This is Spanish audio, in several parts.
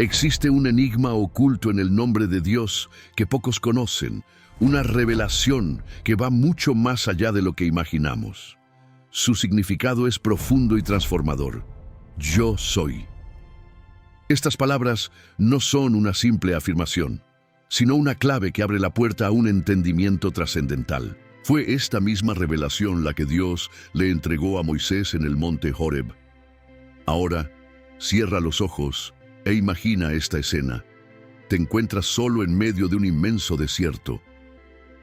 Existe un enigma oculto en el nombre de Dios que pocos conocen, una revelación que va mucho más allá de lo que imaginamos. Su significado es profundo y transformador. Yo soy. Estas palabras no son una simple afirmación, sino una clave que abre la puerta a un entendimiento trascendental. Fue esta misma revelación la que Dios le entregó a Moisés en el monte Horeb. Ahora, cierra los ojos e imagina esta escena. Te encuentras solo en medio de un inmenso desierto.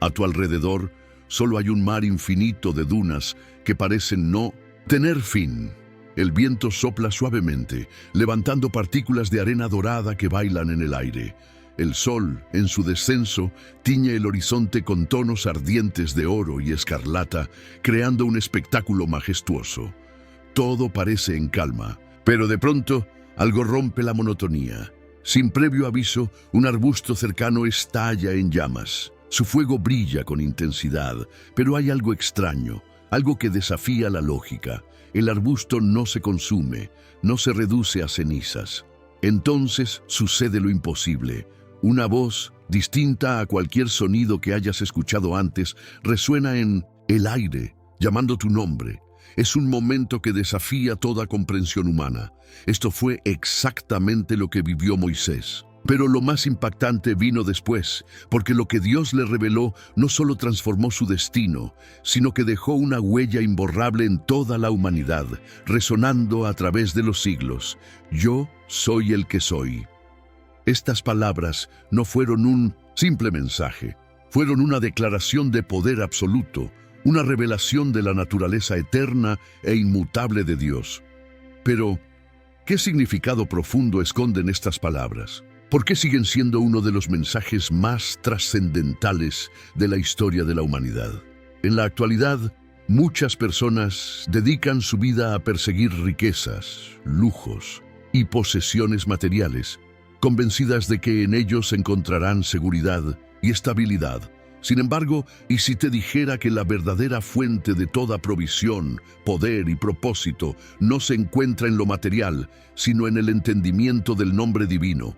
A tu alrededor solo hay un mar infinito de dunas que parecen no tener fin. El viento sopla suavemente, levantando partículas de arena dorada que bailan en el aire. El sol, en su descenso, tiñe el horizonte con tonos ardientes de oro y escarlata, creando un espectáculo majestuoso. Todo parece en calma, pero de pronto algo rompe la monotonía. Sin previo aviso, un arbusto cercano estalla en llamas. Su fuego brilla con intensidad, pero hay algo extraño, algo que desafía la lógica. El arbusto no se consume, no se reduce a cenizas. Entonces sucede lo imposible. Una voz, distinta a cualquier sonido que hayas escuchado antes, resuena en el aire, llamando tu nombre. Es un momento que desafía toda comprensión humana. Esto fue exactamente lo que vivió Moisés. Pero lo más impactante vino después, porque lo que Dios le reveló no solo transformó su destino, sino que dejó una huella imborrable en toda la humanidad, resonando a través de los siglos. Yo soy el que soy. Estas palabras no fueron un simple mensaje, fueron una declaración de poder absoluto, una revelación de la naturaleza eterna e inmutable de Dios. Pero, ¿qué significado profundo esconden estas palabras? ¿Por qué siguen siendo uno de los mensajes más trascendentales de la historia de la humanidad? En la actualidad, muchas personas dedican su vida a perseguir riquezas, lujos y posesiones materiales, convencidas de que en ellos encontrarán seguridad y estabilidad. Sin embargo, ¿y si te dijera que la verdadera fuente de toda provisión, poder y propósito no se encuentra en lo material, sino en el entendimiento del nombre divino?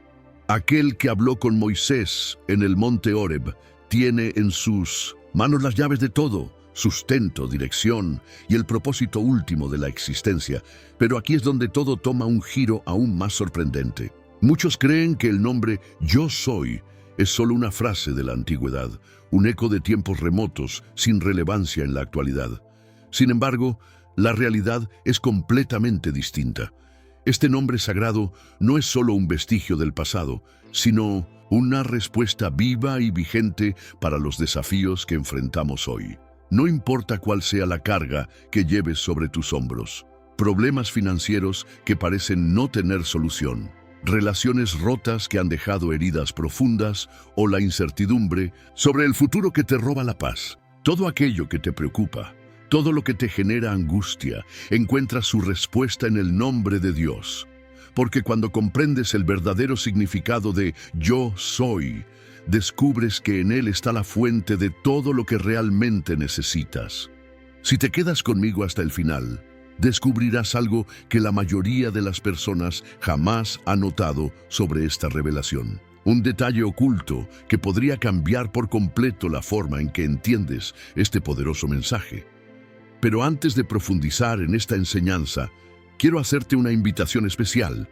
Aquel que habló con Moisés en el monte Horeb tiene en sus manos las llaves de todo, sustento, dirección y el propósito último de la existencia. Pero aquí es donde todo toma un giro aún más sorprendente. Muchos creen que el nombre Yo Soy es solo una frase de la antigüedad, un eco de tiempos remotos sin relevancia en la actualidad. Sin embargo, la realidad es completamente distinta. Este nombre sagrado no es solo un vestigio del pasado, sino una respuesta viva y vigente para los desafíos que enfrentamos hoy. No importa cuál sea la carga que lleves sobre tus hombros, problemas financieros que parecen no tener solución, relaciones rotas que han dejado heridas profundas o la incertidumbre sobre el futuro que te roba la paz. Todo aquello que te preocupa, todo lo que te genera angustia, encuentra su respuesta en el nombre de Dios. Porque cuando comprendes el verdadero significado de Yo Soy, descubres que en Él está la fuente de todo lo que realmente necesitas. Si te quedas conmigo hasta el final, descubrirás algo que la mayoría de las personas jamás ha notado sobre esta revelación. Un detalle oculto que podría cambiar por completo la forma en que entiendes este poderoso mensaje. Pero antes de profundizar en esta enseñanza, quiero hacerte una invitación especial.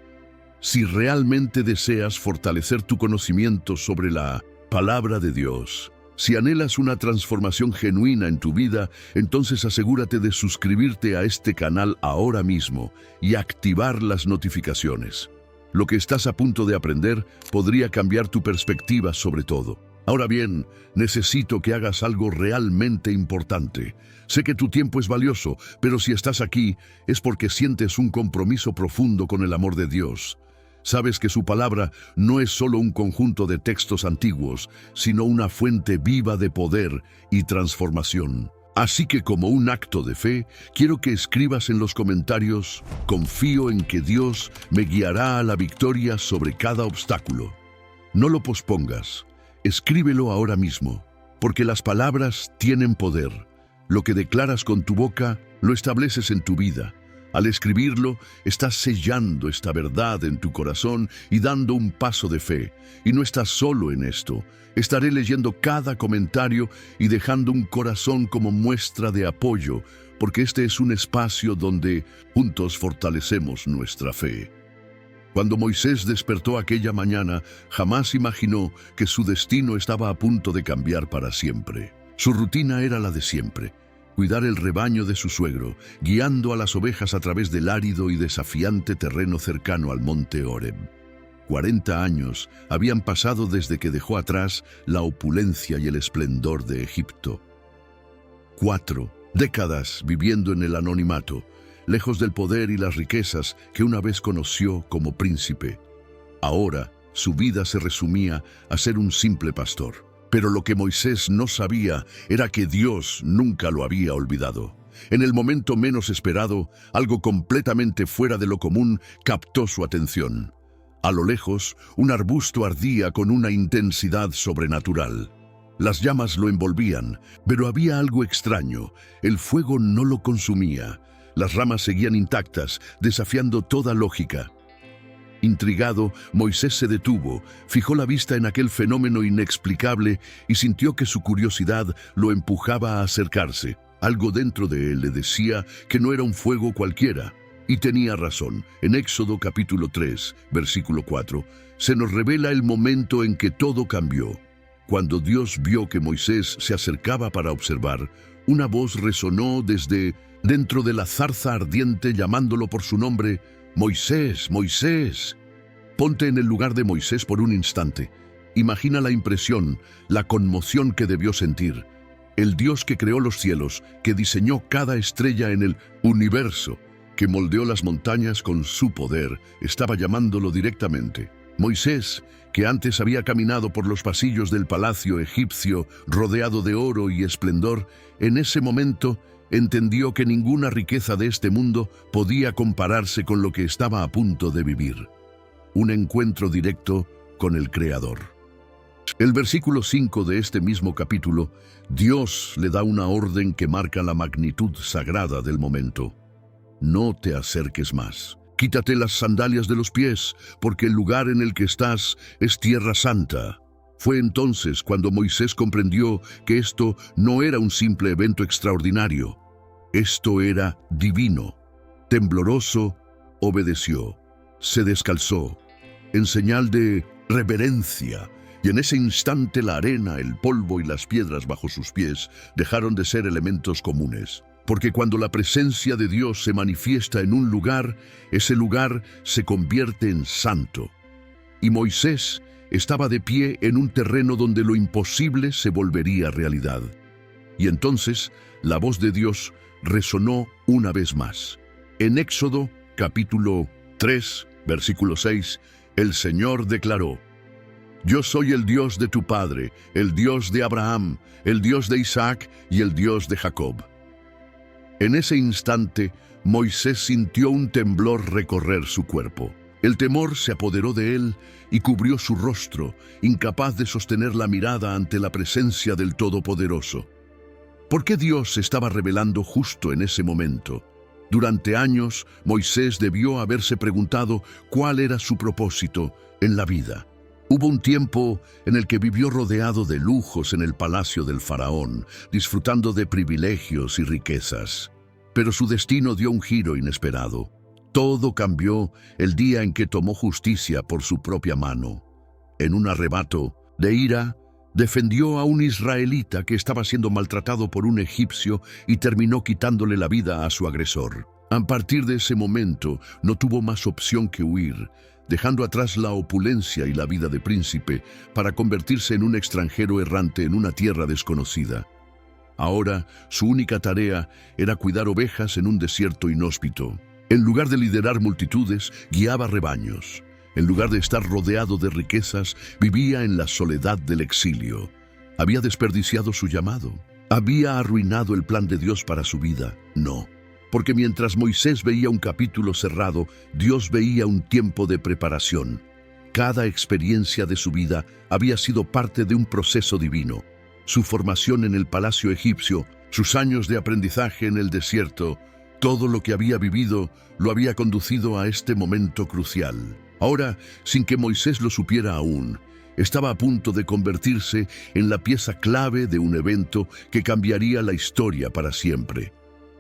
Si realmente deseas fortalecer tu conocimiento sobre la palabra de Dios, si anhelas una transformación genuina en tu vida, entonces asegúrate de suscribirte a este canal ahora mismo y activar las notificaciones. Lo que estás a punto de aprender podría cambiar tu perspectiva sobre todo. Ahora bien, necesito que hagas algo realmente importante. Sé que tu tiempo es valioso, pero si estás aquí es porque sientes un compromiso profundo con el amor de Dios. Sabes que su palabra no es solo un conjunto de textos antiguos, sino una fuente viva de poder y transformación. Así que como un acto de fe, quiero que escribas en los comentarios: confío en que Dios me guiará a la victoria sobre cada obstáculo. No lo pospongas. Escríbelo ahora mismo, porque las palabras tienen poder. Lo que declaras con tu boca, lo estableces en tu vida. Al escribirlo, estás sellando esta verdad en tu corazón y dando un paso de fe. Y no estás solo en esto. Estaré leyendo cada comentario y dejando un corazón como muestra de apoyo, porque este es un espacio donde juntos fortalecemos nuestra fe. Cuando Moisés despertó aquella mañana, jamás imaginó que su destino estaba a punto de cambiar para siempre. Su rutina era la de siempre: cuidar el rebaño de su suegro, guiando a las ovejas a través del árido y desafiante terreno cercano al monte Horeb. 40 años habían pasado desde que dejó atrás la opulencia y el esplendor de Egipto. 4 décadas viviendo en el anonimato, lejos del poder y las riquezas que una vez conoció como príncipe. Ahora su vida se resumía a ser un simple pastor. Pero lo que Moisés no sabía era que Dios nunca lo había olvidado. En el momento menos esperado, algo completamente fuera de lo común captó su atención. A lo lejos, un arbusto ardía con una intensidad sobrenatural. Las llamas lo envolvían, pero había algo extraño. El fuego no lo consumía. Las ramas seguían intactas, desafiando toda lógica. Intrigado, Moisés se detuvo, fijó la vista en aquel fenómeno inexplicable y sintió que su curiosidad lo empujaba a acercarse. Algo dentro de él le decía que no era un fuego cualquiera. Y tenía razón. En Éxodo capítulo 3, versículo 4, se nos revela el momento en que todo cambió. Cuando Dios vio que Moisés se acercaba para observar, una voz resonó desde dentro de la zarza ardiente llamándolo por su nombre: «Moisés, Moisés». Ponte en el lugar de Moisés por un instante. Imagina la impresión, la conmoción que debió sentir. El Dios que creó los cielos, que diseñó cada estrella en el universo, que moldeó las montañas con su poder, estaba llamándolo directamente. Moisés, que antes había caminado por los pasillos del palacio egipcio, rodeado de oro y esplendor, en ese momento entendió que ninguna riqueza de este mundo podía compararse con lo que estaba a punto de vivir. Un encuentro directo con el Creador. El versículo 5 de este mismo capítulo, Dios le da una orden que marca la magnitud sagrada del momento. No te acerques más. Quítate las sandalias de los pies, porque el lugar en el que estás es tierra santa. Fue entonces cuando Moisés comprendió que esto no era un simple evento extraordinario. Esto era divino. Tembloroso, obedeció. Se descalzó, en señal de reverencia, y en ese instante la arena, el polvo y las piedras bajo sus pies dejaron de ser elementos comunes. Porque cuando la presencia de Dios se manifiesta en un lugar, ese lugar se convierte en santo. Y Moisés estaba de pie en un terreno donde lo imposible se volvería realidad. Y entonces la voz de Dios resonó una vez más. En Éxodo capítulo 3, versículo 6, el Señor declaró: «Yo soy el Dios de tu padre, el Dios de Abraham, el Dios de Isaac y el Dios de Jacob». En ese instante, Moisés sintió un temblor recorrer su cuerpo. El temor se apoderó de él y cubrió su rostro, incapaz de sostener la mirada ante la presencia del Todopoderoso. ¿Por qué Dios se estaba revelando justo en ese momento? Durante años, Moisés debió haberse preguntado cuál era su propósito en la vida. Hubo un tiempo en el que vivió rodeado de lujos en el palacio del faraón, disfrutando de privilegios y riquezas. Pero su destino dio un giro inesperado. Todo cambió el día en que tomó justicia por su propia mano. En un arrebato de ira, defendió a un israelita que estaba siendo maltratado por un egipcio y terminó quitándole la vida a su agresor. A partir de ese momento, no tuvo más opción que huir, dejando atrás la opulencia y la vida de príncipe para convertirse en un extranjero errante en una tierra desconocida. Ahora, su única tarea era cuidar ovejas en un desierto inhóspito. En lugar de liderar multitudes, guiaba rebaños. En lugar de estar rodeado de riquezas, vivía en la soledad del exilio. ¿Había desperdiciado su llamado? ¿Había arruinado el plan de Dios para su vida? No. Porque mientras Moisés veía un capítulo cerrado, Dios veía un tiempo de preparación. Cada experiencia de su vida había sido parte de un proceso divino. Su formación en el palacio egipcio, sus años de aprendizaje en el desierto, Todo lo que había vivido lo había conducido a este momento crucial. Ahora, sin que Moisés lo supiera aún, estaba a punto de convertirse en la pieza clave de un evento que cambiaría la historia para siempre.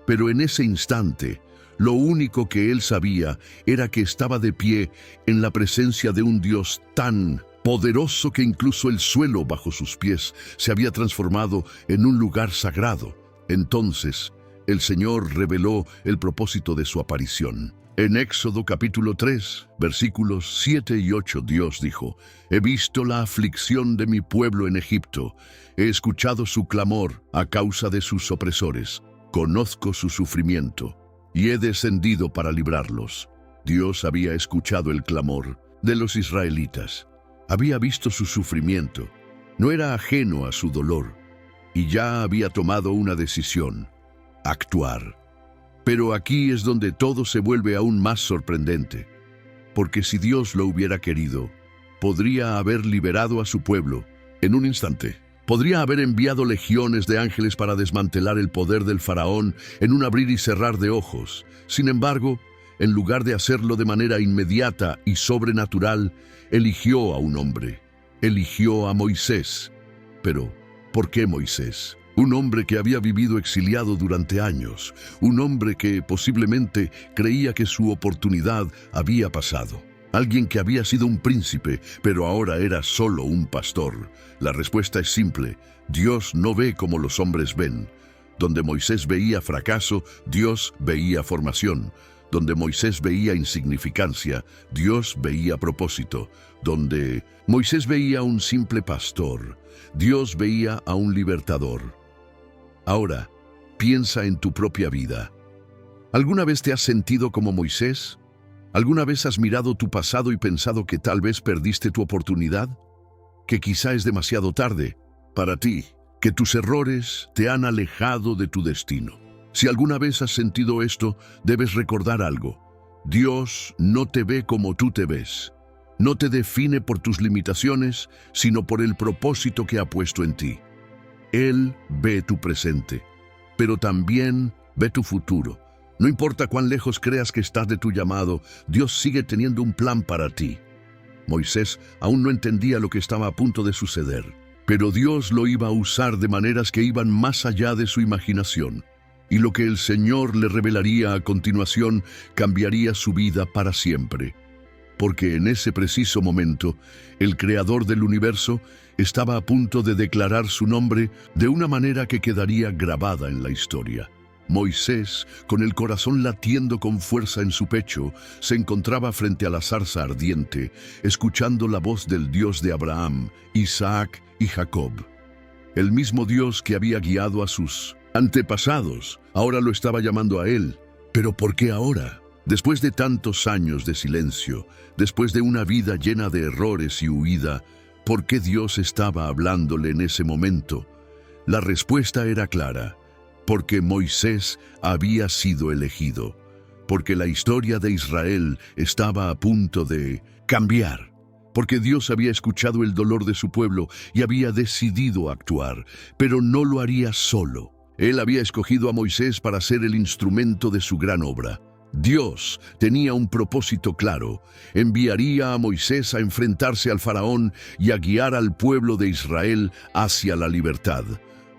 Pero en ese instante, lo único que él sabía era que estaba de pie en la presencia de un Dios tan poderoso que incluso el suelo bajo sus pies se había transformado en un lugar sagrado. Entonces, el Señor reveló el propósito de su aparición. En Éxodo capítulo 3, versículos 7 y 8, Dios dijo: «He visto la aflicción de mi pueblo en Egipto, he escuchado su clamor a causa de sus opresores, conozco su sufrimiento, y he descendido para librarlos». Dios había escuchado el clamor de los israelitas, había visto su sufrimiento, no era ajeno a su dolor, y ya había tomado una decisión: actuar. Pero aquí es donde todo se vuelve aún más sorprendente, porque si Dios lo hubiera querido, podría haber liberado a su pueblo en un instante. Podría haber enviado legiones de ángeles para desmantelar el poder del faraón en un abrir y cerrar de ojos. Sin embargo, en lugar de hacerlo de manera inmediata y sobrenatural, eligió a un hombre, eligió a Moisés. Pero, ¿por qué Moisés? Un hombre que había vivido exiliado durante años, un hombre que posiblemente creía que su oportunidad había pasado. Alguien que había sido un príncipe, pero ahora era solo un pastor. La respuesta es simple: Dios no ve como los hombres ven. Donde Moisés veía fracaso, Dios veía formación. Donde Moisés veía insignificancia, Dios veía propósito. Donde Moisés veía a un simple pastor, Dios veía a un libertador. Ahora, piensa en tu propia vida. ¿Alguna vez te has sentido como Moisés? ¿Alguna vez has mirado tu pasado y pensado que tal vez perdiste tu oportunidad? ¿Que quizá es demasiado tarde para ti? ¿Que tus errores te han alejado de tu destino? Si alguna vez has sentido esto, debes recordar algo. Dios no te ve como tú te ves. No te define por tus limitaciones, sino por el propósito que ha puesto en ti. Él ve tu presente, pero también ve tu futuro. No importa cuán lejos creas que estás de tu llamado, Dios sigue teniendo un plan para ti. Moisés aún no entendía lo que estaba a punto de suceder, pero Dios lo iba a usar de maneras que iban más allá de su imaginación, y lo que el Señor le revelaría a continuación cambiaría su vida para siempre. Porque en ese preciso momento, el Creador del universo estaba a punto de declarar su nombre de una manera que quedaría grabada en la historia. Moisés, con el corazón latiendo con fuerza en su pecho, se encontraba frente a la zarza ardiente, escuchando la voz del Dios de Abraham, Isaac y Jacob. El mismo Dios que había guiado a sus antepasados, ahora lo estaba llamando a él. ¿Pero por qué ahora? Después de tantos años de silencio, después de una vida llena de errores y huida, ¿por qué Dios estaba hablándole en ese momento? La respuesta era clara: porque Moisés había sido elegido, porque la historia de Israel estaba a punto de cambiar, porque Dios había escuchado el dolor de su pueblo y había decidido actuar, pero no lo haría solo. Él había escogido a Moisés para ser el instrumento de su gran obra. Dios tenía un propósito claro: enviaría a Moisés a enfrentarse al faraón y a guiar al pueblo de Israel hacia la libertad.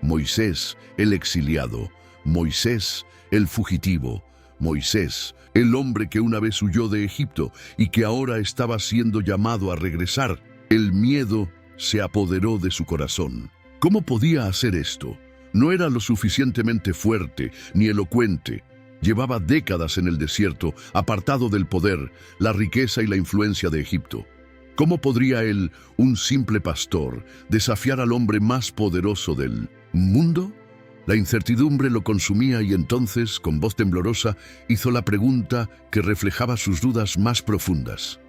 Moisés, el exiliado; Moisés, el fugitivo; Moisés, el hombre que una vez huyó de Egipto y que ahora estaba siendo llamado a regresar. El miedo se apoderó de su corazón. ¿Cómo podía hacer esto? No era lo suficientemente fuerte ni elocuente. Llevaba décadas en el desierto, apartado del poder, la riqueza y la influencia de Egipto. ¿Cómo podría él, un simple pastor, desafiar al hombre más poderoso del mundo? La incertidumbre lo consumía y entonces, con voz temblorosa, hizo la pregunta que reflejaba sus dudas más profundas.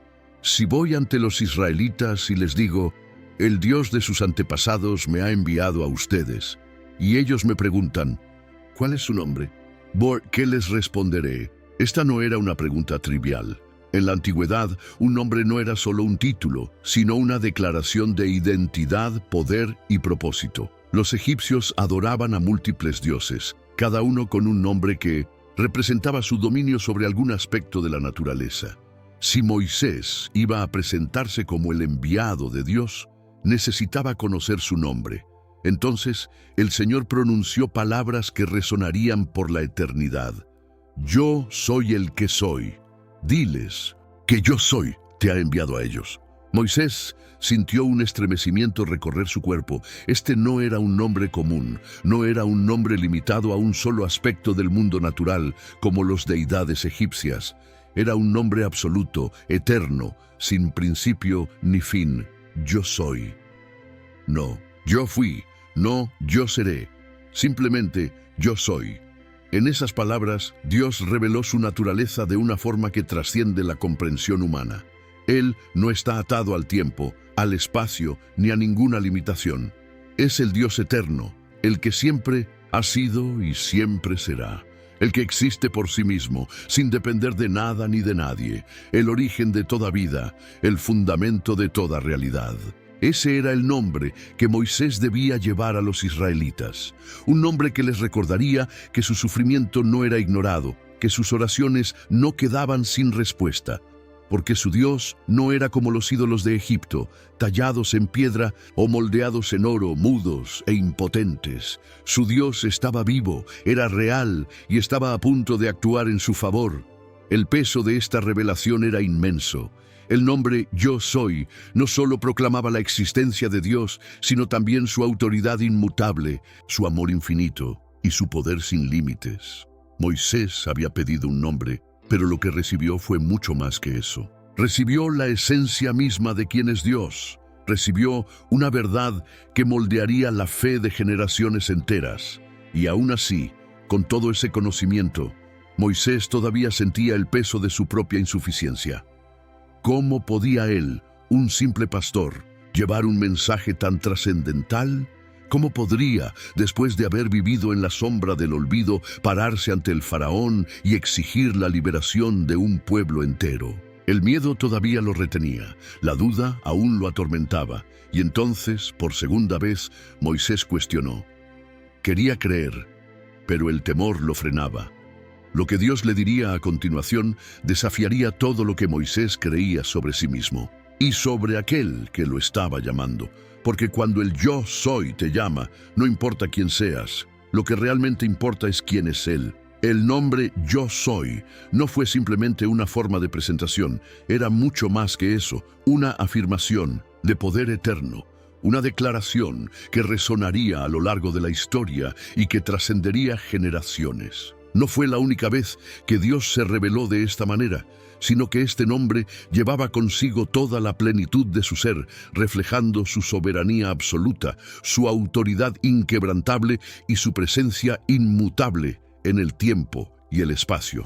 Si voy ante los israelitas y les digo: el Dios de sus antepasados me ha enviado a ustedes, y ellos me preguntan: ¿cuál es su nombre? ¿Qué les responderé? Esta no era una pregunta trivial. En la antigüedad, un nombre no era solo un título, sino una declaración de identidad, poder y propósito. Los egipcios adoraban a múltiples dioses, cada uno con un nombre que representaba su dominio sobre algún aspecto de la naturaleza. Si Moisés iba a presentarse como el enviado de Dios, necesitaba conocer su nombre. Entonces, el Señor pronunció palabras que resonarían por la eternidad. Yo soy el que soy. Diles que yo soy, te ha enviado a ellos. Moisés sintió un estremecimiento recorrer su cuerpo. Este no era un nombre común, no era un nombre limitado a un solo aspecto del mundo natural, como los deidades egipcias. Era un nombre absoluto, eterno, sin principio ni fin. Yo soy. No, yo fui. No, yo seré. Simplemente, yo soy. En esas palabras, Dios reveló su naturaleza de una forma que trasciende la comprensión humana. Él no está atado al tiempo, al espacio, ni a ninguna limitación. Es el Dios eterno, el que siempre ha sido y siempre será. El que existe por sí mismo, sin depender de nada ni de nadie. El origen de toda vida, el fundamento de toda realidad. Ese era el nombre que Moisés debía llevar a los israelitas. Un nombre que les recordaría que su sufrimiento no era ignorado, que sus oraciones no quedaban sin respuesta. Porque su Dios no era como los ídolos de Egipto, tallados en piedra o moldeados en oro, mudos e impotentes. Su Dios estaba vivo, era real y estaba a punto de actuar en su favor. El peso de esta revelación era inmenso. El nombre Yo Soy no solo proclamaba la existencia de Dios, sino también su autoridad inmutable, su amor infinito y su poder sin límites. Moisés había pedido un nombre, pero lo que recibió fue mucho más que eso. Recibió la esencia misma de quién es Dios. Recibió una verdad que moldearía la fe de generaciones enteras. Y aún así, con todo ese conocimiento, Moisés todavía sentía el peso de su propia insuficiencia. ¿Cómo podía él, un simple pastor, llevar un mensaje tan trascendental? ¿Cómo podría, después de haber vivido en la sombra del olvido, pararse ante el faraón y exigir la liberación de un pueblo entero? El miedo todavía lo retenía, la duda aún lo atormentaba, y entonces, por segunda vez, Moisés cuestionó. Quería creer, pero el temor lo frenaba. Lo que Dios le diría a continuación desafiaría todo lo que Moisés creía sobre sí mismo y sobre aquel que lo estaba llamando. Porque cuando el Yo Soy te llama, no importa quién seas, lo que realmente importa es quién es Él. El nombre Yo Soy no fue simplemente una forma de presentación, era mucho más que eso, una afirmación de poder eterno, una declaración que resonaría a lo largo de la historia y que trascendería generaciones. No fue la única vez que Dios se reveló de esta manera, sino que este nombre llevaba consigo toda la plenitud de su ser, reflejando su soberanía absoluta, su autoridad inquebrantable y su presencia inmutable en el tiempo y el espacio.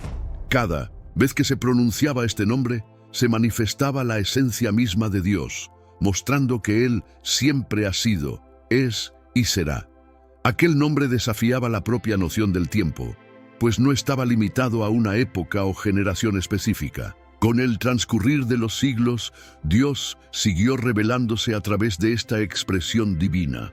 Cada vez que se pronunciaba este nombre, se manifestaba la esencia misma de Dios, mostrando que Él siempre ha sido, es y será. Aquel nombre desafiaba la propia noción del tiempo, pues no estaba limitado a una época o generación específica. Con el transcurrir de los siglos, Dios siguió revelándose a través de esta expresión divina.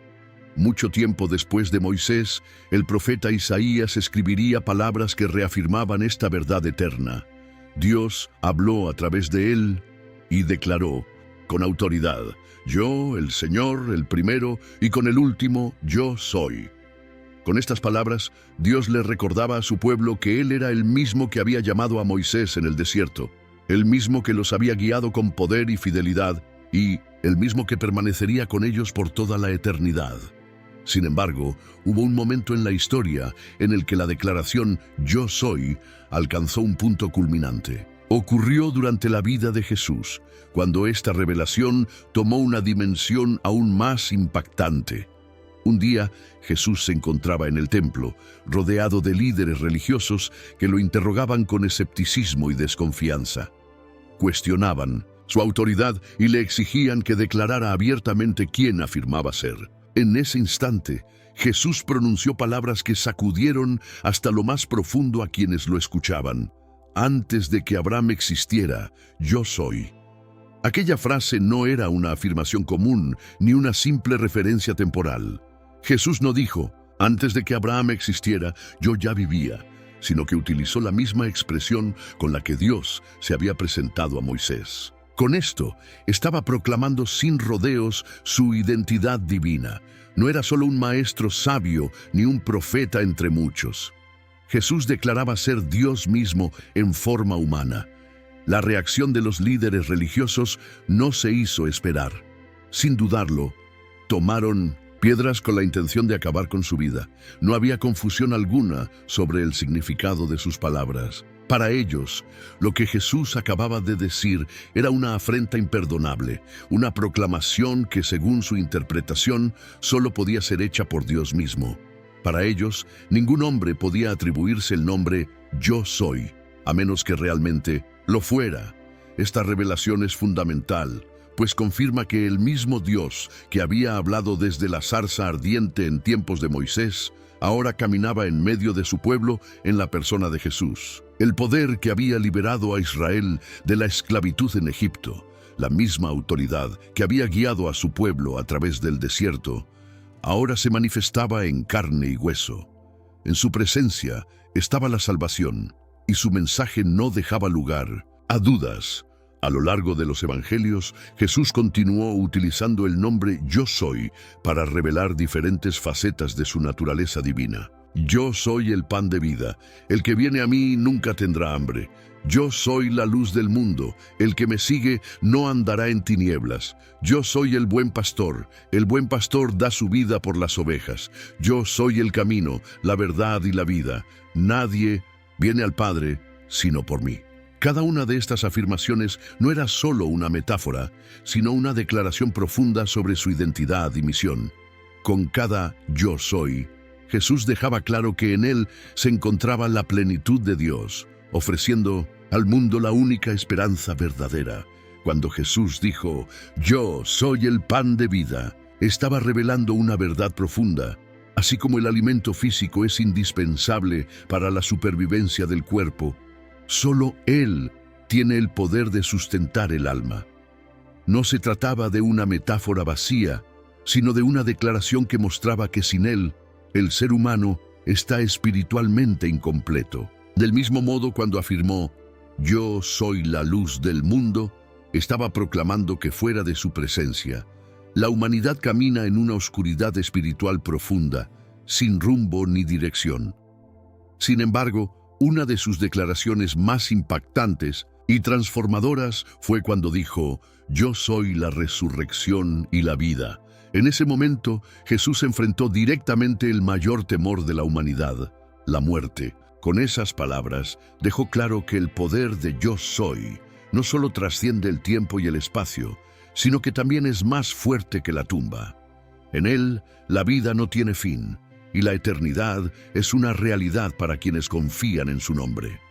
Mucho tiempo después de Moisés, el profeta Isaías escribiría palabras que reafirmaban esta verdad eterna. Dios habló a través de él y declaró, con autoridad, yo, el Señor, el primero, y con el último, yo soy. Con estas palabras, Dios le recordaba a su pueblo que Él era el mismo que había llamado a Moisés en el desierto, el mismo que los había guiado con poder y fidelidad, y el mismo que permanecería con ellos por toda la eternidad. Sin embargo, hubo un momento en la historia en el que la declaración «Yo soy» alcanzó un punto culminante. Ocurrió durante la vida de Jesús, cuando esta revelación tomó una dimensión aún más impactante. Un día, Jesús se encontraba en el templo, rodeado de líderes religiosos que lo interrogaban con escepticismo y desconfianza. Cuestionaban su autoridad y le exigían que declarara abiertamente quién afirmaba ser. En ese instante, Jesús pronunció palabras que sacudieron hasta lo más profundo a quienes lo escuchaban. Antes de que Abraham existiera, yo soy. Aquella frase no era una afirmación común ni una simple referencia temporal. Jesús no dijo, antes de que Abraham existiera, yo ya vivía. sino que utilizó la misma expresión con la que Dios se había presentado a Moisés. Con esto, estaba proclamando sin rodeos su identidad divina. No era solo un maestro sabio ni un profeta entre muchos. Jesús declaraba ser Dios mismo en forma humana. La reacción de los líderes religiosos no se hizo esperar. Sin dudarlo, tomaron piedras con la intención de acabar con su vida. No había confusión alguna sobre el significado de sus palabras. Para ellos, lo que Jesús acababa de decir era una afrenta imperdonable, una proclamación que, según su interpretación, solo podía ser hecha por Dios mismo. Para ellos, ningún hombre podía atribuirse el nombre «Yo soy», a menos que realmente lo fuera. Esta revelación es fundamental, pues confirma que el mismo Dios que había hablado desde la zarza ardiente en tiempos de Moisés, ahora caminaba en medio de su pueblo en la persona de Jesús. El poder que había liberado a Israel de la esclavitud en Egipto, la misma autoridad que había guiado a su pueblo a través del desierto, ahora se manifestaba en carne y hueso. En su presencia estaba la salvación, y su mensaje no dejaba lugar a dudas. A lo largo de los evangelios, Jesús continuó utilizando el nombre Yo Soy para revelar diferentes facetas de su naturaleza divina. Yo soy el pan de vida. El que viene a mí nunca tendrá hambre. Yo soy la luz del mundo. El que me sigue no andará en tinieblas. Yo soy el buen pastor. El buen pastor da su vida por las ovejas. Yo soy el camino, la verdad y la vida. Nadie viene al Padre sino por mí. Cada una de estas afirmaciones no era solo una metáfora, sino una declaración profunda sobre su identidad y misión. Con cada yo soy, Jesús dejaba claro que en él se encontraba la plenitud de Dios, ofreciendo al mundo la única esperanza verdadera. Cuando Jesús dijo, «Yo soy el pan de vida», estaba revelando una verdad profunda. Así como el alimento físico es indispensable para la supervivencia del cuerpo, solo Él tiene el poder de sustentar el alma. No se trataba de una metáfora vacía, sino de una declaración que mostraba que sin Él, el ser humano está espiritualmente incompleto. Del mismo modo, cuando afirmó, «Yo soy la luz del mundo», estaba proclamando que fuera de su presencia, la humanidad camina en una oscuridad espiritual profunda, sin rumbo ni dirección. Sin embargo, una de sus declaraciones más impactantes y transformadoras fue cuando dijo, «Yo soy la resurrección y la vida». En ese momento, Jesús enfrentó directamente el mayor temor de la humanidad, la muerte. Con esas palabras, dejó claro que el poder de Yo Soy no solo trasciende el tiempo y el espacio, sino que también es más fuerte que la tumba. En él, la vida no tiene fin, y la eternidad es una realidad para quienes confían en su nombre.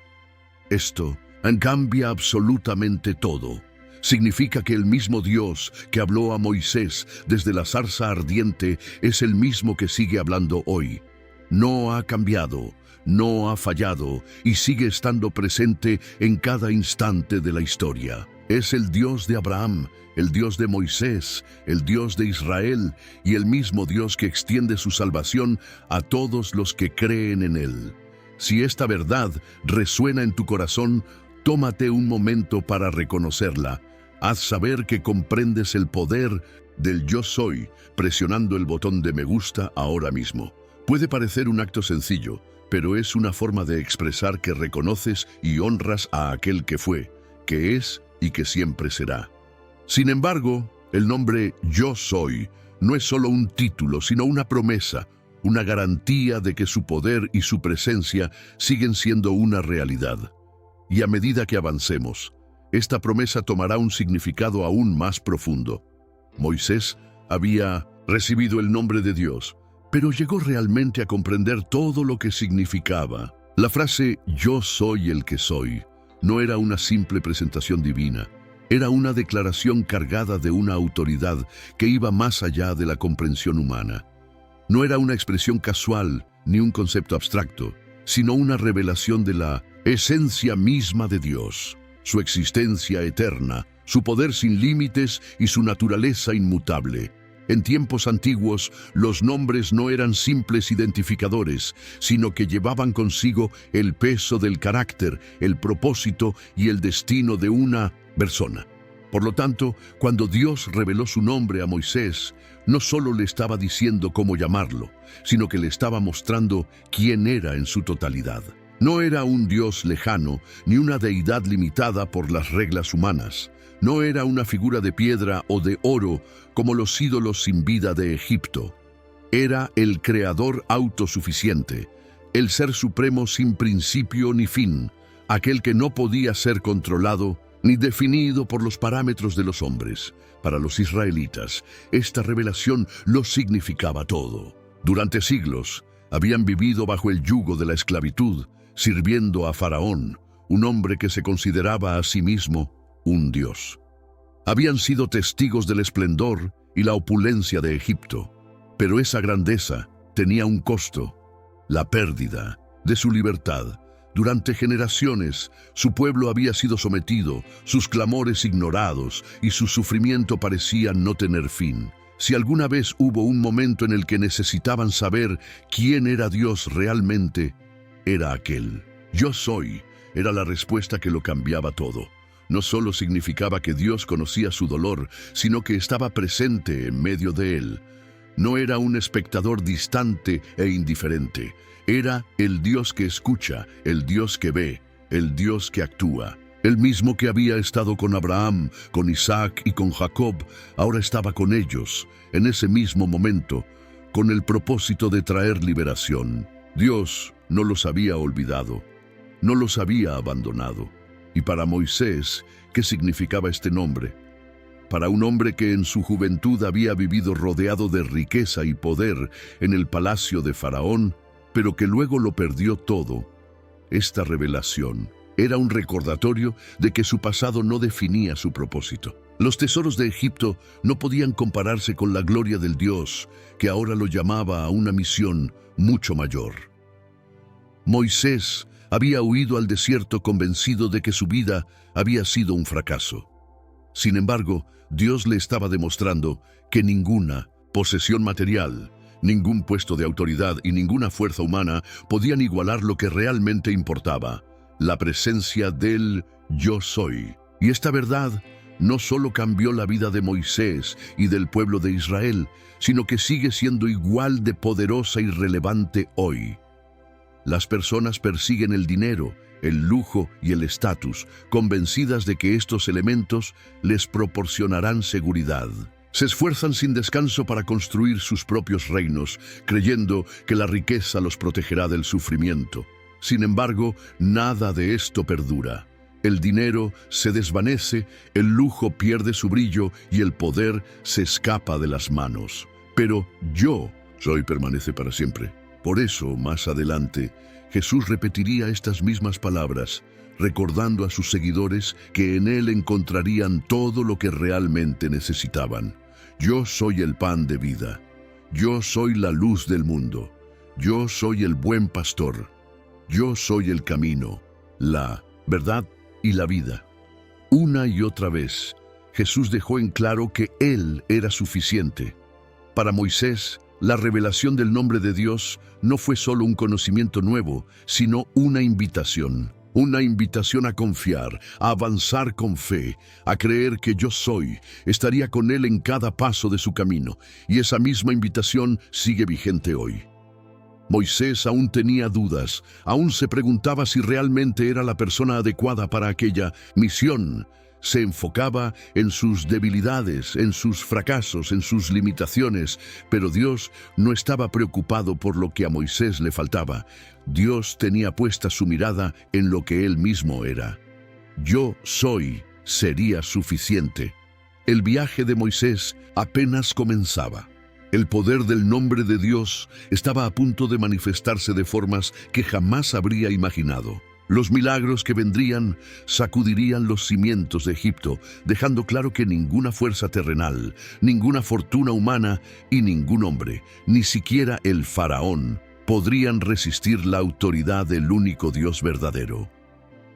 Esto cambia absolutamente todo. Significa que el mismo Dios que habló a Moisés desde la zarza ardiente es el mismo que sigue hablando hoy. No ha cambiado, no ha fallado y sigue estando presente en cada instante de la historia. Es el Dios de Abraham, el Dios de Moisés, el Dios de Israel y el mismo Dios que extiende su salvación a todos los que creen en Él. Si esta verdad resuena en tu corazón, tómate un momento para reconocerla. Haz saber que comprendes el poder del Yo Soy presionando el botón de me gusta ahora mismo. Puede parecer un acto sencillo, pero es una forma de expresar que reconoces y honras a aquel que fue, que es y que siempre será. Sin embargo, el nombre Yo Soy no es solo un título, sino una promesa, una garantía de que su poder y su presencia siguen siendo una realidad. Y a medida que avancemos, esta promesa tomará un significado aún más profundo. Moisés había recibido el nombre de Dios, pero llegó realmente a comprender todo lo que significaba. La frase «Yo soy el que soy» no era una simple presentación divina, era una declaración cargada de una autoridad que iba más allá de la comprensión humana. No era una expresión casual ni un concepto abstracto, sino una revelación de la esencia misma de Dios, su existencia eterna, su poder sin límites y su naturaleza inmutable. En tiempos antiguos, los nombres no eran simples identificadores, sino que llevaban consigo el peso del carácter, el propósito y el destino de una persona. Por lo tanto, cuando Dios reveló su nombre a Moisés, no solo le estaba diciendo cómo llamarlo, sino que le estaba mostrando quién era en su totalidad. No era un Dios lejano, ni una deidad limitada por las reglas humanas. No era una figura de piedra o de oro como los ídolos sin vida de Egipto. Era el Creador autosuficiente, el Ser Supremo sin principio ni fin, aquel que no podía ser controlado ni definido por los parámetros de los hombres. Para los israelitas, esta revelación lo significaba todo. Durante siglos, habían vivido bajo el yugo de la esclavitud, sirviendo a Faraón, un hombre que se consideraba a sí mismo un dios. Habían sido testigos del esplendor y la opulencia de Egipto, pero esa grandeza tenía un costo: la pérdida de su libertad. Durante generaciones, su pueblo había sido sometido, sus clamores ignorados y su sufrimiento parecía no tener fin. Si alguna vez hubo un momento en el que necesitaban saber quién era Dios realmente, era aquel. Yo soy, era la respuesta que lo cambiaba todo. No solo significaba que Dios conocía su dolor, sino que estaba presente en medio de él. No era un espectador distante e indiferente. Era el Dios que escucha, el Dios que ve, el Dios que actúa. El mismo que había estado con Abraham, con Isaac y con Jacob, ahora estaba con ellos, en ese mismo momento, con el propósito de traer liberación. Dios no los había olvidado, no los había abandonado. Y para Moisés, ¿qué significaba este nombre? Para un hombre que en su juventud había vivido rodeado de riqueza y poder en el palacio de Faraón, pero que luego lo perdió todo, esta revelación era un recordatorio de que su pasado no definía su propósito. Los tesoros de Egipto no podían compararse con la gloria del Dios, que ahora lo llamaba a una misión mucho mayor. Moisés había huido al desierto convencido de que su vida había sido un fracaso. Sin embargo, Dios le estaba demostrando que ninguna posesión material, ningún puesto de autoridad y ninguna fuerza humana podían igualar lo que realmente importaba: la presencia del Yo Soy. Y esta verdad no solo cambió la vida de Moisés y del pueblo de Israel, sino que sigue siendo igual de poderosa y relevante hoy. Las personas persiguen el dinero, el lujo y el estatus, convencidas de que estos elementos les proporcionarán seguridad. Se esfuerzan sin descanso para construir sus propios reinos, creyendo que la riqueza los protegerá del sufrimiento. Sin embargo, nada de esto perdura. El dinero se desvanece, el lujo pierde su brillo y el poder se escapa de las manos. Pero Yo Soy permanece para siempre. Por eso, más adelante, Jesús repetiría estas mismas palabras, recordando a sus seguidores que en Él encontrarían todo lo que realmente necesitaban. Yo soy el pan de vida. Yo soy la luz del mundo. Yo soy el buen pastor. Yo soy el camino, la verdad y la vida. Una y otra vez, Jesús dejó en claro que Él era suficiente. Para Moisés, la revelación del nombre de Dios no fue solo un conocimiento nuevo, sino una invitación. Una invitación a confiar, a avanzar con fe, a creer que Yo Soy estaría con él en cada paso de su camino. Y esa misma invitación sigue vigente hoy. Moisés aún tenía dudas, aún se preguntaba si realmente era la persona adecuada para aquella misión. Se enfocaba en sus debilidades, en sus fracasos, en sus limitaciones, pero Dios no estaba preocupado por lo que a Moisés le faltaba. Dios tenía puesta su mirada en lo que él mismo era. Yo soy sería suficiente. El viaje de Moisés apenas comenzaba. El poder del nombre de Dios estaba a punto de manifestarse de formas que jamás habría imaginado. Los milagros que vendrían sacudirían los cimientos de Egipto, dejando claro que ninguna fuerza terrenal, ninguna fortuna humana y ningún hombre, ni siquiera el faraón, podrían resistir la autoridad del único Dios verdadero.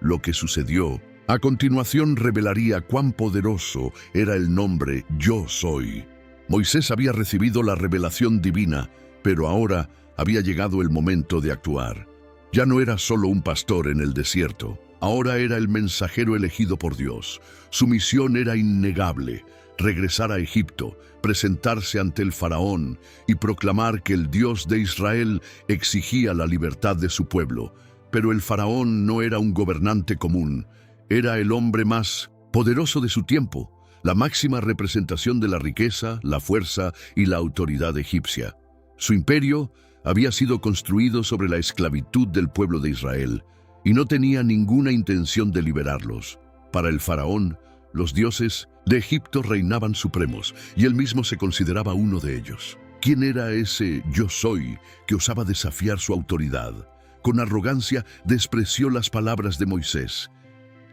Lo que sucedió a continuación revelaría cuán poderoso era el nombre Yo Soy. Moisés había recibido la revelación divina, pero ahora había llegado el momento de actuar. Ya no era solo un pastor en el desierto, ahora era el mensajero elegido por Dios. Su misión era innegable: regresar a Egipto, presentarse ante el faraón y proclamar que el Dios de Israel exigía la libertad de su pueblo. Pero el faraón no era un gobernante común, era el hombre más poderoso de su tiempo, la máxima representación de la riqueza, la fuerza y la autoridad egipcia. Su imperio había sido construido sobre la esclavitud del pueblo de Israel y no tenía ninguna intención de liberarlos. Para el faraón, los dioses de Egipto reinaban supremos y él mismo se consideraba uno de ellos. ¿Quién era ese yo soy que osaba desafiar su autoridad? Con arrogancia despreció las palabras de Moisés.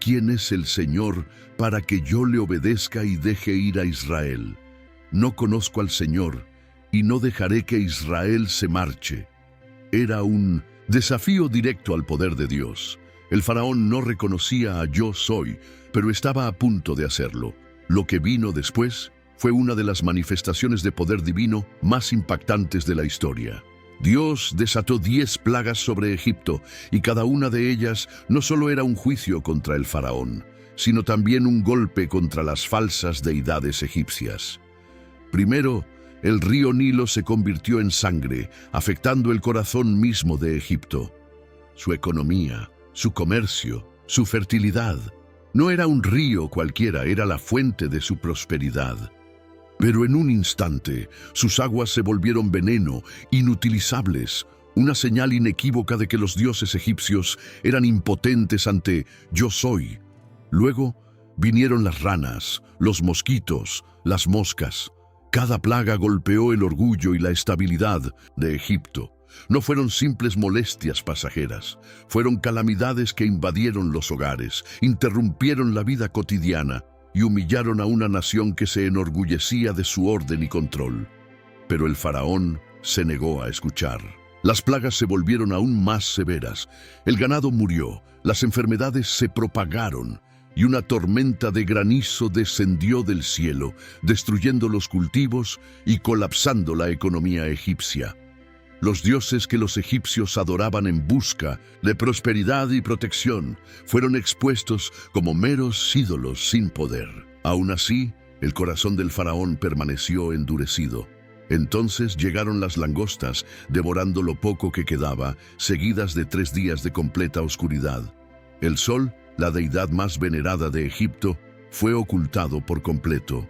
¿Quién es el Señor para que yo le obedezca y deje ir a Israel? No conozco al Señor y no dejaré que Israel se marche. Era un desafío directo al poder de Dios. El faraón no reconocía a yo soy, pero estaba a punto de hacerlo. Lo que vino después fue una de las manifestaciones de poder divino más impactantes de la historia. Dios desató 10 plagas sobre Egipto, y cada una de ellas no solo era un juicio contra el faraón, sino también un golpe contra las falsas deidades egipcias. Primero, el río Nilo se convirtió en sangre, afectando el corazón mismo de Egipto. Su economía, su comercio, su fertilidad. No era un río cualquiera, era la fuente de su prosperidad. Pero en un instante, sus aguas se volvieron veneno, inutilizables, una señal inequívoca de que los dioses egipcios eran impotentes ante yo soy. Luego vinieron las ranas, los mosquitos, las moscas. Cada plaga golpeó el orgullo y la estabilidad de Egipto. No fueron simples molestias pasajeras, fueron calamidades que invadieron los hogares, interrumpieron la vida cotidiana y humillaron a una nación que se enorgullecía de su orden y control. Pero el faraón se negó a escuchar. Las plagas se volvieron aún más severas. El ganado murió, las enfermedades se propagaron y una tormenta de granizo descendió del cielo, destruyendo los cultivos y colapsando la economía egipcia. Los dioses que los egipcios adoraban en busca de prosperidad y protección fueron expuestos como meros ídolos sin poder. Aún así, el corazón del faraón permaneció endurecido. Entonces llegaron las langostas, devorando lo poco que quedaba, seguidas de 3 días de completa oscuridad. El sol, la deidad más venerada de Egipto, fue ocultado por completo.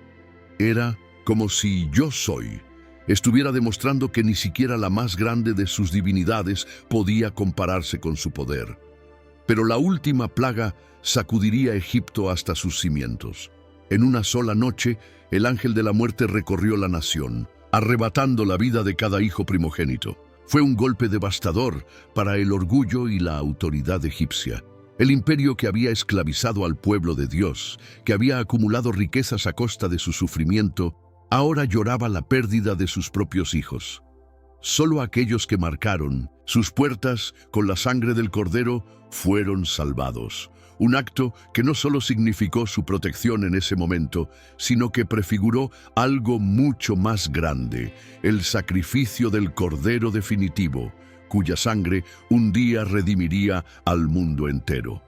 Era como si yo soy estuviera demostrando que ni siquiera la más grande de sus divinidades podía compararse con su poder. Pero la última plaga sacudiría a Egipto hasta sus cimientos. En una sola noche, el ángel de la muerte recorrió la nación, arrebatando la vida de cada hijo primogénito. Fue un golpe devastador para el orgullo y la autoridad egipcia. El imperio que había esclavizado al pueblo de Dios, que había acumulado riquezas a costa de su sufrimiento, ahora lloraba la pérdida de sus propios hijos. Solo aquellos que marcaron sus puertas con la sangre del Cordero fueron salvados. Un acto que no solo significó su protección en ese momento, sino que prefiguró algo mucho más grande: el sacrificio del Cordero definitivo, cuya sangre un día redimiría al mundo entero.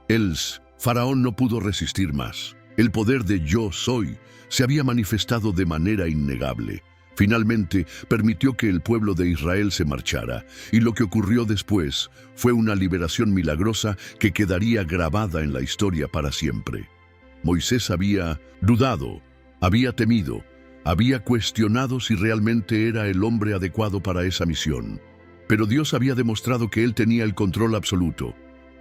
El faraón no pudo resistir más. El poder de yo soy se había manifestado de manera innegable. Finalmente, permitió que el pueblo de Israel se marchara, y lo que ocurrió después fue una liberación milagrosa que quedaría grabada en la historia para siempre. Moisés había dudado, había temido, había cuestionado si realmente era el hombre adecuado para esa misión. Pero Dios había demostrado que él tenía el control absoluto.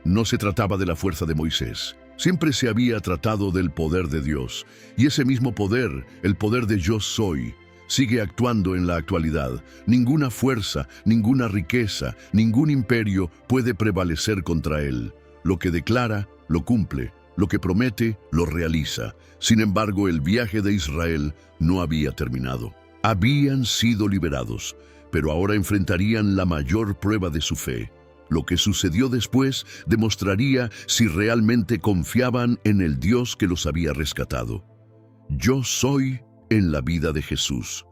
No se trataba de la fuerza de Moisés. Siempre se había tratado del poder de Dios, y ese mismo poder, el poder de yo soy, sigue actuando en la actualidad. Ninguna fuerza, ninguna riqueza, ningún imperio puede prevalecer contra él. Lo que declara, lo cumple. Lo que promete, lo realiza. Sin embargo, el viaje de Israel no había terminado. Habían sido liberados, pero ahora enfrentarían la mayor prueba de su fe. Lo que sucedió después demostraría si realmente confiaban en el Dios que los había rescatado. Yo soy en la vida de Jesús.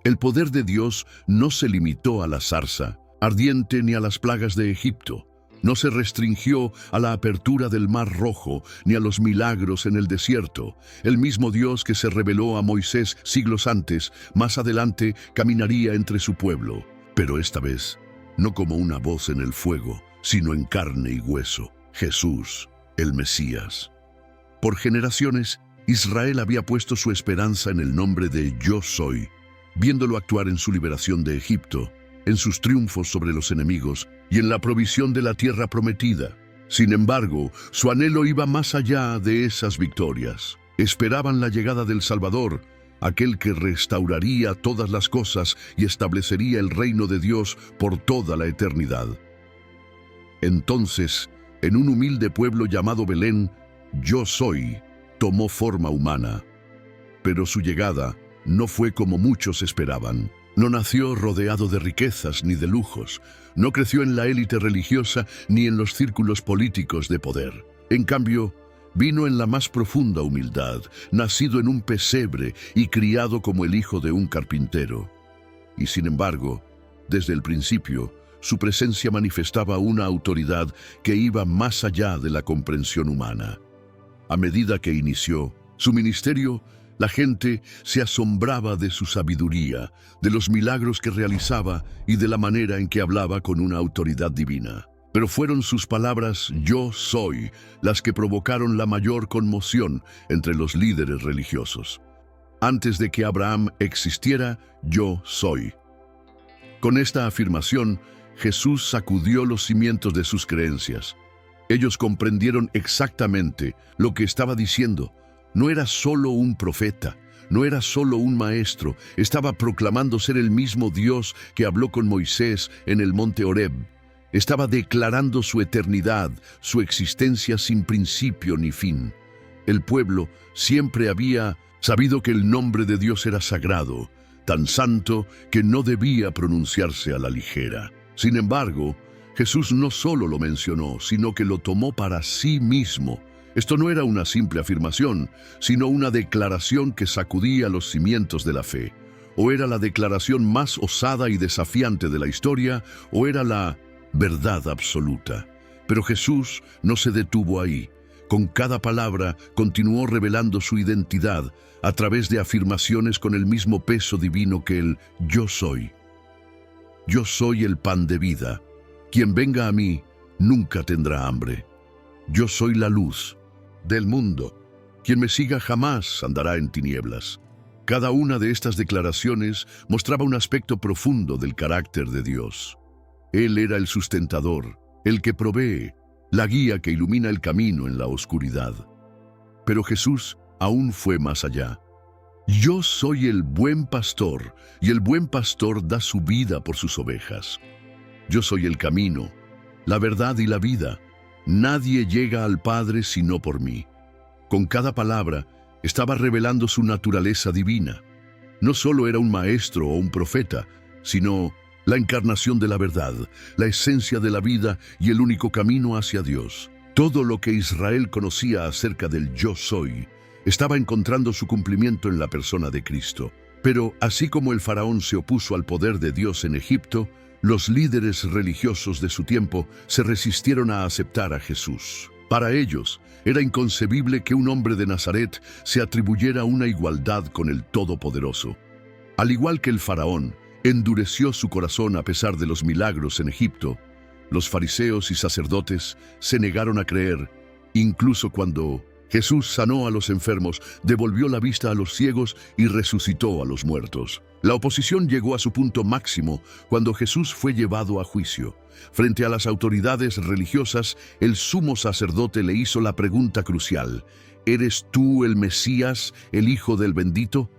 El poder de Dios no se limitó a la zarza ardiente ni a las plagas de Egipto. No se restringió a la apertura del Mar Rojo ni a los milagros en el desierto. El mismo Dios que se reveló a Moisés siglos antes, más adelante caminaría entre su pueblo. Pero esta vez, no como una voz en el fuego, sino en carne y hueso. Jesús, el Mesías. Por generaciones, Israel había puesto su esperanza en el nombre de Yo Soy, viéndolo actuar en su liberación de Egipto, en sus triunfos sobre los enemigos y en la provisión de la tierra prometida. Sin embargo, su anhelo iba más allá de esas victorias. Esperaban la llegada del Salvador, aquel que restauraría todas las cosas y establecería el reino de Dios por toda la eternidad. Entonces, en un humilde pueblo llamado Belén, Yo Soy tomó forma humana. Pero su llegada no fue como muchos esperaban. No nació rodeado de riquezas ni de lujos, no creció en la élite religiosa ni en los círculos políticos de poder. En cambio, vino en la más profunda humildad, nacido en un pesebre y criado como el hijo de un carpintero. Y sin embargo, desde el principio, su presencia manifestaba una autoridad que iba más allá de la comprensión humana. A medida que inició su ministerio, la gente se asombraba de su sabiduría, de los milagros que realizaba y de la manera en que hablaba con una autoridad divina. Pero fueron sus palabras "Yo soy" las que provocaron la mayor conmoción entre los líderes religiosos. Antes de que Abraham existiera, yo soy. Con esta afirmación, Jesús sacudió los cimientos de sus creencias. Ellos comprendieron exactamente lo que estaba diciendo. No era solo un profeta, no era solo un maestro, estaba proclamando ser el mismo Dios que habló con Moisés en el monte Horeb. Estaba declarando su eternidad, su existencia sin principio ni fin. El pueblo siempre había sabido que el nombre de Dios era sagrado, tan santo que no debía pronunciarse a la ligera. Sin embargo, Jesús no solo lo mencionó, sino que lo tomó para sí mismo. Esto no era una simple afirmación, sino una declaración que sacudía los cimientos de la fe. O era la declaración más osada y desafiante de la historia, o era la verdad absoluta. Pero Jesús no se detuvo ahí. Con cada palabra continuó revelando su identidad a través de afirmaciones con el mismo peso divino que el Yo Soy. Yo soy el pan de vida. Quien venga a mí nunca tendrá hambre. Yo soy la luz del mundo. Quien me siga jamás andará en tinieblas. Cada una de estas declaraciones mostraba un aspecto profundo del carácter de Dios. Él era el sustentador, el que provee, la guía que ilumina el camino en la oscuridad. Pero Jesús aún fue más allá. Yo soy el buen pastor, y el buen pastor da su vida por sus ovejas. Yo soy el camino, la verdad y la vida. Nadie llega al Padre sino por mí. Con cada palabra estaba revelando su naturaleza divina. No solo era un maestro o un profeta, sino la encarnación de la verdad, la esencia de la vida y el único camino hacia Dios. Todo lo que Israel conocía acerca del Yo Soy estaba encontrando su cumplimiento en la persona de Cristo. Pero así como el faraón se opuso al poder de Dios en Egipto, los líderes religiosos de su tiempo se resistieron a aceptar a Jesús. Para ellos, era inconcebible que un hombre de Nazaret se atribuyera una igualdad con el Todopoderoso. Al igual que el faraón endureció su corazón a pesar de los milagros en Egipto, los fariseos y sacerdotes se negaron a creer, incluso cuando Jesús sanó a los enfermos, devolvió la vista a los ciegos y resucitó a los muertos. La oposición llegó a su punto máximo cuando Jesús fue llevado a juicio. Frente a las autoridades religiosas, el sumo sacerdote le hizo la pregunta crucial: ¿eres tú el Mesías, el Hijo del Bendito?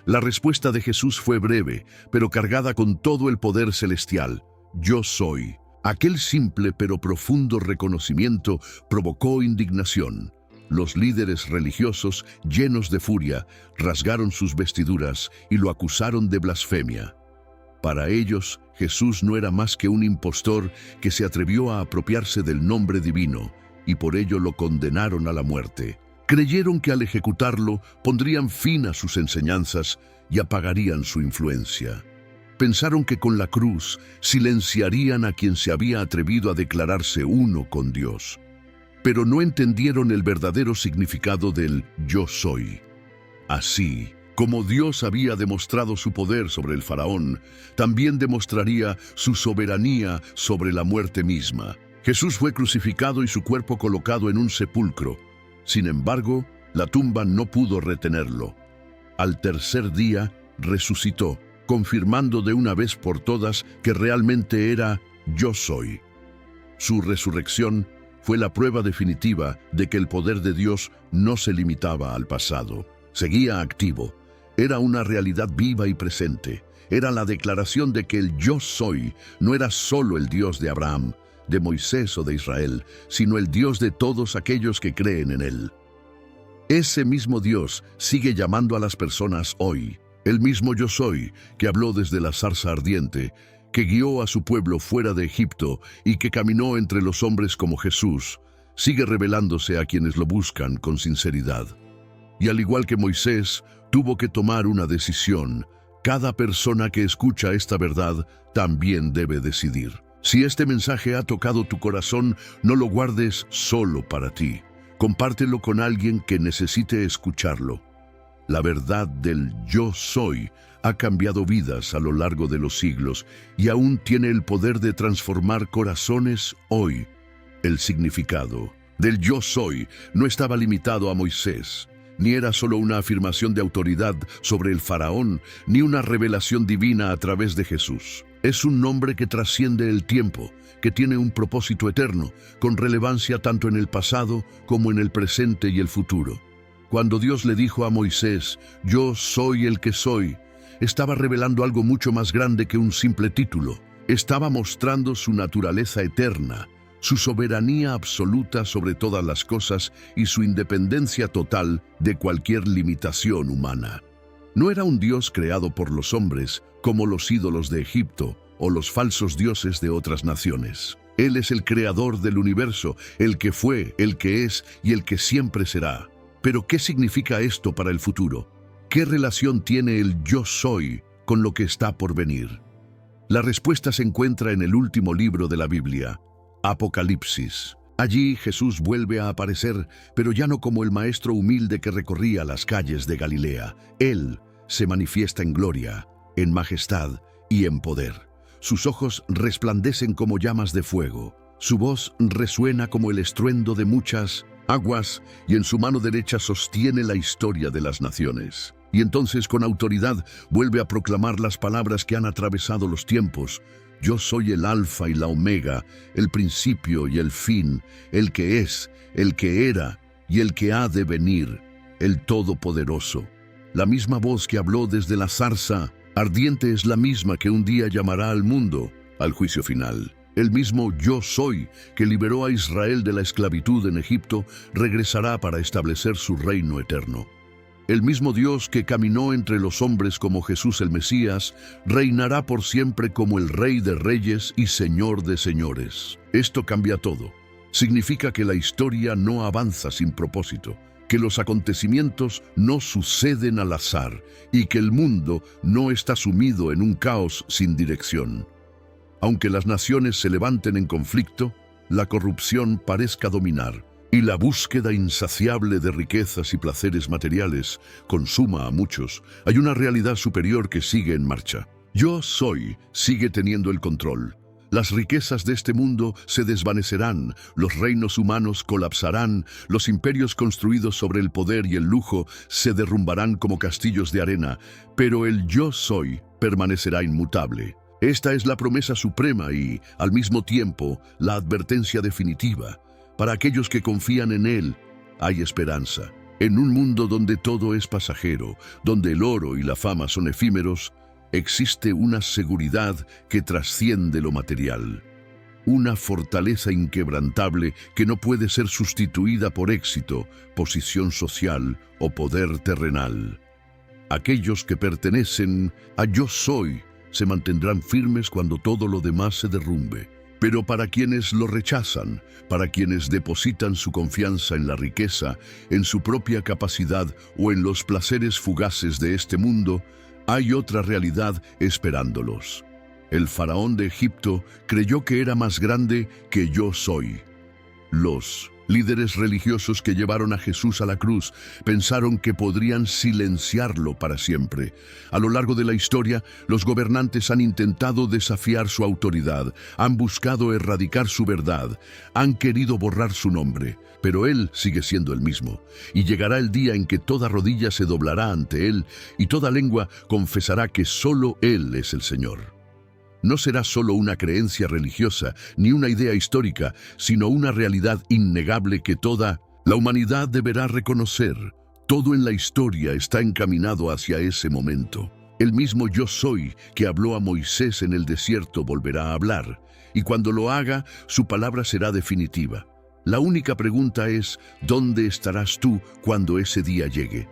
La respuesta de Jesús fue breve, pero cargada con todo el poder celestial: Yo soy. Aquel simple pero profundo reconocimiento provocó indignación. Los líderes religiosos, llenos de furia, rasgaron sus vestiduras y lo acusaron de blasfemia. Para ellos, Jesús no era más que un impostor que se atrevió a apropiarse del nombre divino, y por ello lo condenaron a la muerte. Creyeron que al ejecutarlo pondrían fin a sus enseñanzas y apagarían su influencia. Pensaron que con la cruz silenciarían a quien se había atrevido a declararse uno con Dios. Pero no entendieron el verdadero significado del yo soy. Así, como Dios había demostrado su poder sobre el faraón, también demostraría su soberanía sobre la muerte misma. Jesús fue crucificado y su cuerpo colocado en un sepulcro. Sin embargo, la tumba no pudo retenerlo. Al tercer día, resucitó, confirmando de una vez por todas que realmente era yo soy. Su resurrección fue la prueba definitiva de que el poder de Dios no se limitaba al pasado. Seguía activo. Era una realidad viva y presente. Era la declaración de que el yo soy no era solo el Dios de Abraham, de Moisés o de Israel, sino el Dios de todos aquellos que creen en él. Ese mismo Dios sigue llamando a las personas hoy. El mismo yo soy, que habló desde la zarza ardiente, que guió a su pueblo fuera de Egipto y que caminó entre los hombres como Jesús, sigue revelándose a quienes lo buscan con sinceridad. Y al igual que Moisés tuvo que tomar una decisión, cada persona que escucha esta verdad también debe decidir. Si este mensaje ha tocado tu corazón, no lo guardes solo para ti. Compártelo con alguien que necesite escucharlo. La verdad del yo soy ha cambiado vidas a lo largo de los siglos y aún tiene el poder de transformar corazones hoy. El significado del yo soy no estaba limitado a Moisés, ni era solo una afirmación de autoridad sobre el faraón, ni una revelación divina a través de Jesús. Es un nombre que trasciende el tiempo, que tiene un propósito eterno, con relevancia tanto en el pasado como en el presente y el futuro. Cuando Dios le dijo a Moisés, «Yo soy el que soy», estaba revelando algo mucho más grande que un simple título. Estaba mostrando su naturaleza eterna, su soberanía absoluta sobre todas las cosas y su independencia total de cualquier limitación humana. No era un Dios creado por los hombres, como los ídolos de Egipto o los falsos dioses de otras naciones. Él es el creador del universo, el que fue, el que es y el que siempre será. Pero, ¿qué significa esto para el futuro? ¿Qué relación tiene el yo soy con lo que está por venir? La respuesta se encuentra en el último libro de la Biblia, Apocalipsis. Allí Jesús vuelve a aparecer, pero ya no como el maestro humilde que recorría las calles de Galilea. Él se manifiesta en gloria, en majestad y en poder. Sus ojos resplandecen como llamas de fuego. Su voz resuena como el estruendo de muchas aguas y en su mano derecha sostiene la historia de las naciones. Y entonces con autoridad vuelve a proclamar las palabras que han atravesado los tiempos. Yo soy el Alfa y la Omega, el principio y el fin, el que es, el que era y el que ha de venir, el Todopoderoso. La misma voz que habló desde la zarza ardiente es la misma que un día llamará al mundo al juicio final. El mismo yo soy que liberó a Israel de la esclavitud en Egipto regresará para establecer su reino eterno. El mismo Dios que caminó entre los hombres como Jesús el Mesías, reinará por siempre como el Rey de Reyes y Señor de Señores. Esto cambia todo. Significa que la historia no avanza sin propósito, que los acontecimientos no suceden al azar y que el mundo no está sumido en un caos sin dirección. Aunque las naciones se levanten en conflicto, la corrupción parezca dominar, y la búsqueda insaciable de riquezas y placeres materiales consuma a muchos, hay una realidad superior que sigue en marcha. Yo soy sigue teniendo el control. Las riquezas de este mundo se desvanecerán, los reinos humanos colapsarán, los imperios construidos sobre el poder y el lujo se derrumbarán como castillos de arena, pero el yo soy permanecerá inmutable. Esta es la promesa suprema y, al mismo tiempo, la advertencia definitiva. Para aquellos que confían en Él, hay esperanza. En un mundo donde todo es pasajero, donde el oro y la fama son efímeros, existe una seguridad que trasciende lo material. Una fortaleza inquebrantable que no puede ser sustituida por éxito, posición social o poder terrenal. Aquellos que pertenecen a Yo Soy se mantendrán firmes cuando todo lo demás se derrumbe. Pero para quienes lo rechazan, para quienes depositan su confianza en la riqueza, en su propia capacidad o en los placeres fugaces de este mundo, hay otra realidad esperándolos. El faraón de Egipto creyó que era más grande que Yo Soy. Los líderes religiosos que llevaron a Jesús a la cruz pensaron que podrían silenciarlo para siempre. A lo largo de la historia, los gobernantes han intentado desafiar su autoridad, han buscado erradicar su verdad, han querido borrar su nombre, pero Él sigue siendo el mismo. Y llegará el día en que toda rodilla se doblará ante Él y toda lengua confesará que solo Él es el Señor. No será solo una creencia religiosa ni una idea histórica, sino una realidad innegable que toda la humanidad deberá reconocer. Todo en la historia está encaminado hacia ese momento. El mismo Yo Soy que habló a Moisés en el desierto volverá a hablar, y cuando lo haga, su palabra será definitiva. La única pregunta es, ¿dónde estarás tú cuando ese día llegue?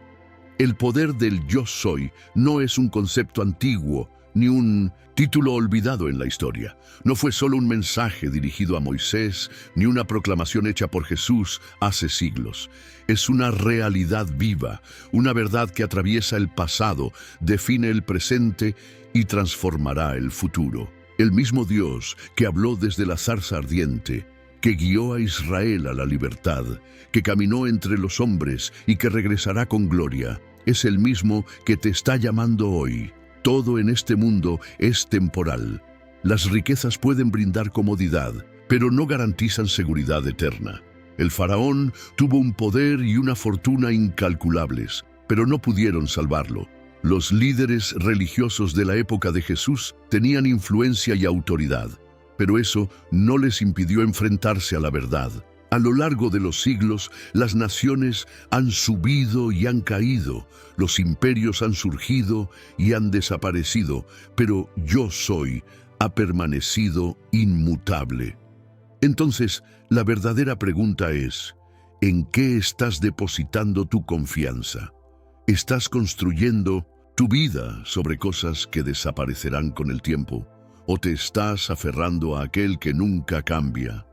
El poder del Yo Soy no es un concepto antiguo, ni un título olvidado en la historia. No fue solo un mensaje dirigido a Moisés, ni una proclamación hecha por Jesús hace siglos. Es una realidad viva, una verdad que atraviesa el pasado, define el presente y transformará el futuro. El mismo Dios que habló desde la zarza ardiente, que guió a Israel a la libertad, que caminó entre los hombres y que regresará con gloria, es el mismo que te está llamando hoy. Todo en este mundo es temporal. Las riquezas pueden brindar comodidad, pero no garantizan seguridad eterna. El faraón tuvo un poder y una fortuna incalculables, pero no pudieron salvarlo. Los líderes religiosos de la época de Jesús tenían influencia y autoridad, pero eso no les impidió enfrentarse a la verdad. A lo largo de los siglos, las naciones han subido y han caído, los imperios han surgido y han desaparecido, pero Yo Soy ha permanecido inmutable. Entonces, la verdadera pregunta es, ¿en qué estás depositando tu confianza? ¿Estás construyendo tu vida sobre cosas que desaparecerán con el tiempo? ¿O te estás aferrando a aquel que nunca cambia?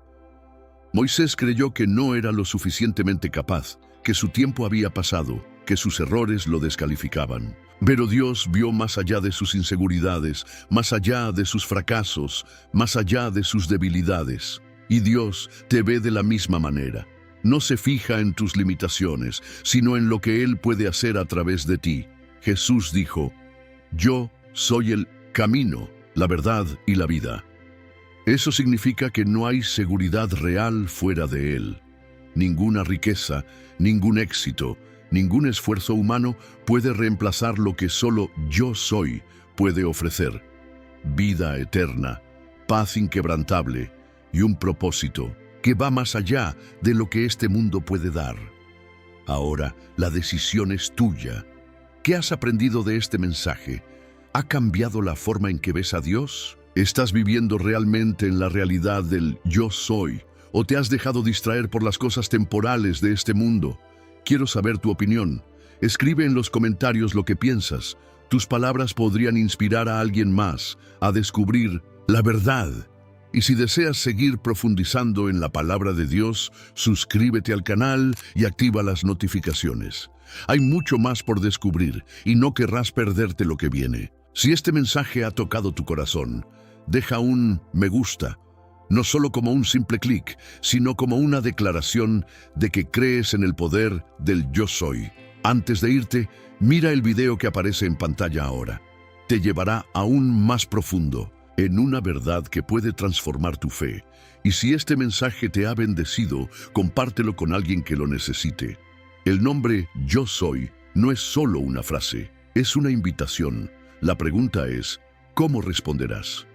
Moisés creyó que no era lo suficientemente capaz, que su tiempo había pasado, que sus errores lo descalificaban. Pero Dios vio más allá de sus inseguridades, más allá de sus fracasos, más allá de sus debilidades. Y Dios te ve de la misma manera. No se fija en tus limitaciones, sino en lo que Él puede hacer a través de ti. Jesús dijo, Yo soy el camino, la verdad y la vida. Eso significa que no hay seguridad real fuera de Él. Ninguna riqueza, ningún éxito, ningún esfuerzo humano puede reemplazar lo que solo Yo Soy puede ofrecer. Vida eterna, paz inquebrantable y un propósito que va más allá de lo que este mundo puede dar. Ahora, la decisión es tuya. ¿Qué has aprendido de este mensaje? ¿Ha cambiado la forma en que ves a Dios? ¿Estás viviendo realmente en la realidad del Yo Soy? ¿O te has dejado distraer por las cosas temporales de este mundo? Quiero saber tu opinión. Escribe en los comentarios lo que piensas. Tus palabras podrían inspirar a alguien más a descubrir la verdad. Y si deseas seguir profundizando en la palabra de Dios, suscríbete al canal y activa las notificaciones. Hay mucho más por descubrir y no querrás perderte lo que viene. Si este mensaje ha tocado tu corazón, deja un me gusta, no solo como un simple clic, sino como una declaración de que crees en el poder del Yo Soy. Antes de irte, mira el video que aparece en pantalla ahora. Te llevará aún más profundo en una verdad que puede transformar tu fe. Y si este mensaje te ha bendecido, compártelo con alguien que lo necesite. El nombre Yo Soy no es solo una frase, es una invitación. La pregunta es, ¿cómo responderás?